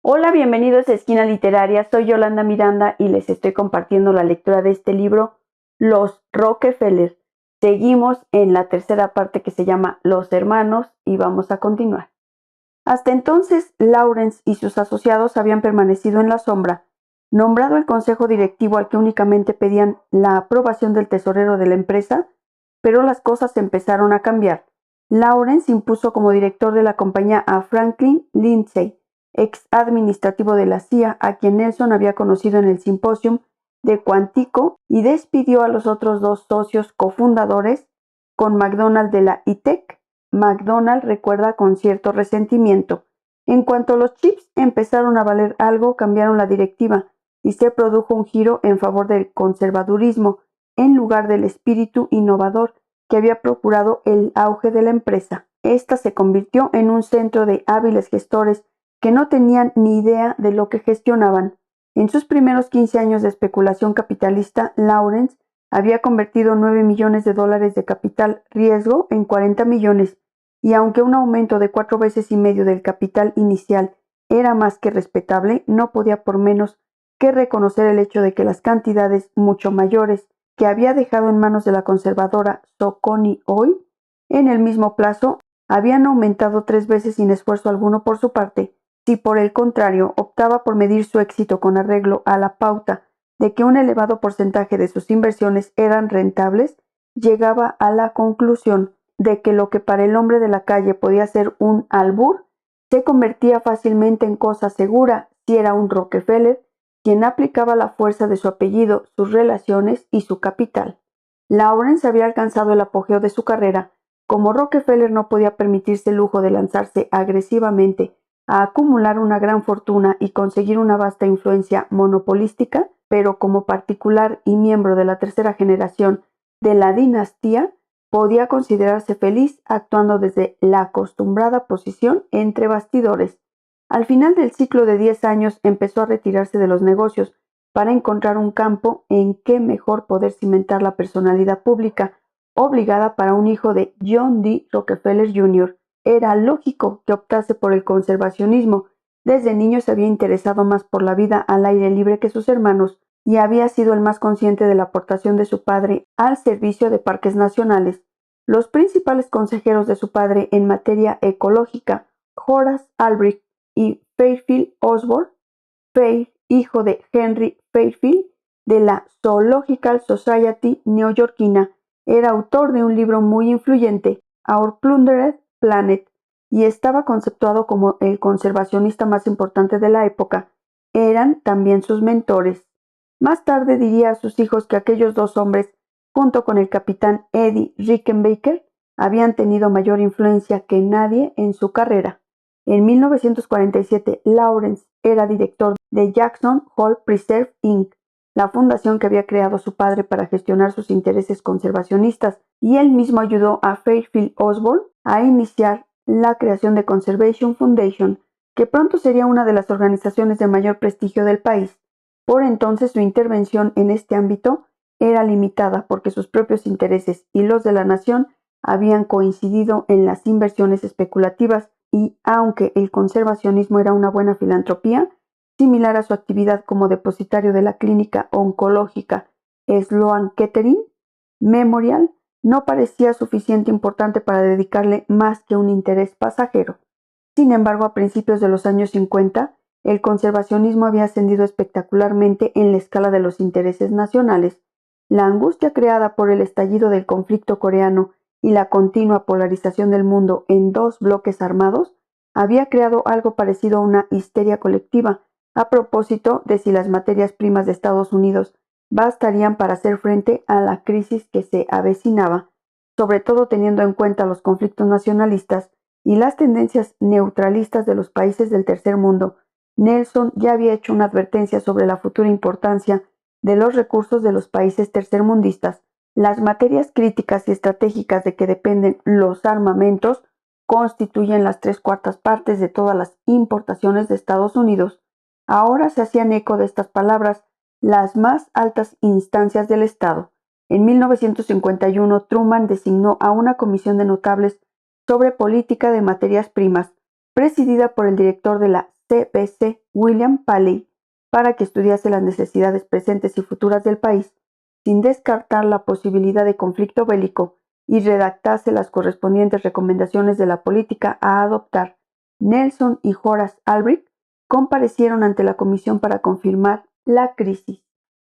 Hola, bienvenidos a Esquina Literaria. Soy Yolanda Miranda y les estoy compartiendo la lectura de este libro, Los Rockefeller. Seguimos en la tercera parte que se llama Los Hermanos y vamos a continuar. Hasta entonces, Lawrence y sus asociados habían permanecido en la sombra, nombrado el consejo directivo al que únicamente pedían la aprobación del tesorero de la empresa, pero las cosas empezaron a cambiar. Lawrence impuso como director de la compañía a Franklin Lindsay, ex administrativo de la CIA, a quien Nelson había conocido en el simposium de Quantico, y despidió a los otros dos socios cofundadores con McDonald de la ITEC. McDonald recuerda con cierto resentimiento. En cuanto los chips empezaron a valer algo, cambiaron la directiva y se produjo un giro en favor del conservadurismo en lugar del espíritu innovador que había procurado el auge de la empresa. Esta se convirtió en un centro de hábiles gestores que no tenían ni idea de lo que gestionaban. En sus primeros 15 años de especulación capitalista, Lawrence había convertido $9 millones de capital riesgo en 40 millones, y aunque un aumento de 4,5 veces del capital inicial era más que respetable, no podía por menos que reconocer el hecho de que las cantidades mucho mayores que había dejado en manos de la conservadora Socony Oil en el mismo plazo habían aumentado 3 veces sin esfuerzo alguno por su parte. Si por el contrario optaba por medir su éxito con arreglo a la pauta de que un elevado porcentaje de sus inversiones eran rentables, llegaba a la conclusión de que lo que para el hombre de la calle podía ser un albur, se convertía fácilmente en cosa segura si era un Rockefeller quien aplicaba la fuerza de su apellido, sus relaciones y su capital. Lawrence había alcanzado el apogeo de su carrera. Como Rockefeller no podía permitirse el lujo de lanzarse agresivamente a acumular una gran fortuna y conseguir una vasta influencia monopolística, pero como particular y miembro de la tercera generación de la dinastía, podía considerarse feliz actuando desde la acostumbrada posición entre bastidores. Al final del ciclo de 10 años empezó a retirarse de los negocios para encontrar un campo en que mejor poder cimentar la personalidad pública obligada para un hijo de John D. Rockefeller Jr. Era lógico que optase por el conservacionismo. Desde niño se había interesado más por la vida al aire libre que sus hermanos y había sido el más consciente de la aportación de su padre al servicio de parques nacionales. Los principales consejeros de su padre en materia ecológica, Horace Albright y Fairfield Osborne, Fair, hijo de Henry Fairfield, de la Zoological Society neoyorquina, era autor de un libro muy influyente, Our Plundered Planet, y estaba conceptuado como el conservacionista más importante de la época. Eran también sus mentores. Más tarde diría a sus hijos que aquellos dos hombres, junto con el capitán Eddie Rickenbacker, habían tenido mayor influencia que nadie en su carrera. En 1947, Lawrence era director de Jackson Hole Preserve Inc., la fundación que había creado su padre para gestionar sus intereses conservacionistas, y él mismo ayudó a Fairfield Osborne a iniciar la creación de Conservation Foundation, que pronto sería una de las organizaciones de mayor prestigio del país. Por entonces su intervención en este ámbito era limitada porque sus propios intereses y los de la nación habían coincidido en las inversiones especulativas y, aunque el conservacionismo era una buena filantropía, similar a su actividad como depositario de la clínica oncológica Sloan Kettering Memorial, no parecía suficiente importante para dedicarle más que un interés pasajero. Sin embargo, a principios de los años 50, el conservacionismo había ascendido espectacularmente en la escala de los intereses nacionales. La angustia creada por el estallido del conflicto coreano y la continua polarización del mundo en dos bloques armados había creado algo parecido a una histeria colectiva a propósito de si las materias primas de Estados Unidos bastarían para hacer frente a la crisis que se avecinaba, sobre todo teniendo en cuenta los conflictos nacionalistas y las tendencias neutralistas de los países del tercer mundo. Nelson ya había hecho una advertencia sobre la futura importancia de los recursos de los países tercermundistas. Las materias críticas y estratégicas de que dependen los armamentos constituyen las 3/4 partes de todas las importaciones de Estados Unidos. Ahora se hacían eco de estas palabras las más altas instancias del Estado. En 1951, Truman designó a una comisión de notables sobre política de materias primas, presidida por el director de la C.B.C. William Paley para que estudiase las necesidades presentes y futuras del país, sin descartar la posibilidad de conflicto bélico, y redactase las correspondientes recomendaciones de la política a adoptar. Nelson y Horace Albright comparecieron ante la comisión para confirmar la crisis.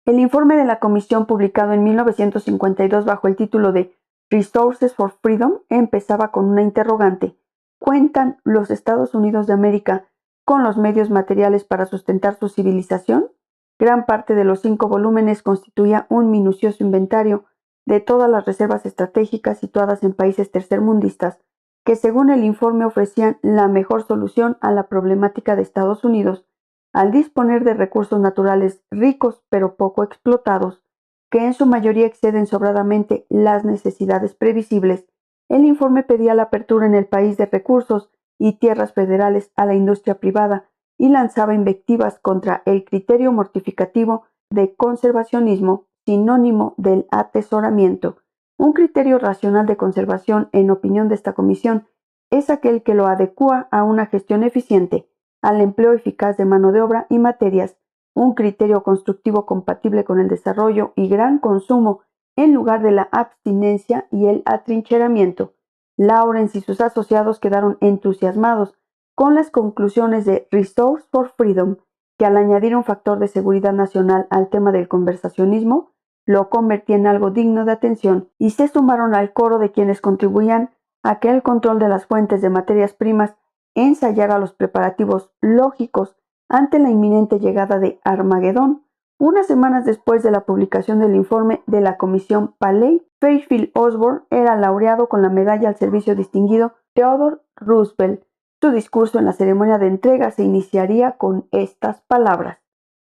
El informe de la comisión, publicado en 1952 bajo el título de Resources for Freedom, empezaba con una interrogante. ¿Cuentan los Estados Unidos de América con los medios materiales para sustentar su civilización? Gran parte de los 5 volúmenes constituía un minucioso inventario de todas las reservas estratégicas situadas en países tercermundistas, que según el informe ofrecían la mejor solución a la problemática de Estados Unidos, al disponer de recursos naturales ricos pero poco explotados, que en su mayoría exceden sobradamente las necesidades previsibles. El informe pedía la apertura en el país de recursos y tierras federales a la industria privada y lanzaba invectivas contra el criterio mortificativo de conservacionismo, sinónimo del atesoramiento. Un criterio racional de conservación, en opinión de esta comisión, es aquel que lo adecúa a una gestión eficiente, al empleo eficaz de mano de obra y materias, un criterio constructivo compatible con el desarrollo y gran consumo en lugar de la abstinencia y el atrincheramiento. Lawrence y sus asociados quedaron entusiasmados con las conclusiones de Resource for Freedom, que al añadir un factor de seguridad nacional al tema del conversacionismo, lo convertía en algo digno de atención, y se sumaron al coro de quienes contribuían a que el control de las fuentes de materias primas ensayara los preparativos lógicos ante la inminente llegada de Armagedón. Unas semanas después de la publicación del informe de la Comisión Paley, Fairfield Osborne era laureado con la Medalla al Servicio Distinguido Theodore Roosevelt. Su discurso en la ceremonia de entrega se iniciaría con estas palabras: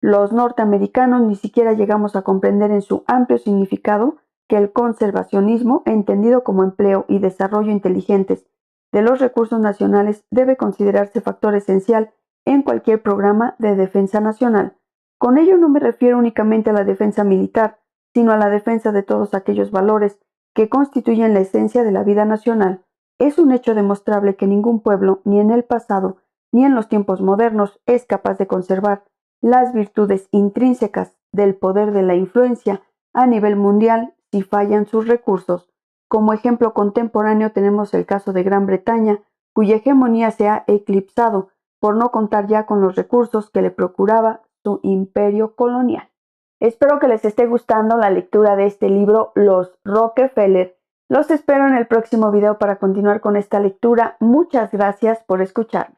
los norteamericanos ni siquiera llegamos a comprender en su amplio significado que el conservacionismo, entendido como empleo y desarrollo inteligentes de los recursos nacionales, debe considerarse factor esencial en cualquier programa de defensa nacional. Con ello no me refiero únicamente a la defensa militar, sino a la defensa de todos aquellos valores que constituyen la esencia de la vida nacional. Es un hecho demostrable que ningún pueblo, ni en el pasado, ni en los tiempos modernos, es capaz de conservar las virtudes intrínsecas del poder de la influencia a nivel mundial si fallan sus recursos. Como ejemplo contemporáneo tenemos el caso de Gran Bretaña, cuya hegemonía se ha eclipsado por no contar ya con los recursos que le procuraba su imperio colonial. Espero que les esté gustando la lectura de este libro, Los Rockefeller. Los espero en el próximo video para continuar con esta lectura. Muchas gracias por escucharme.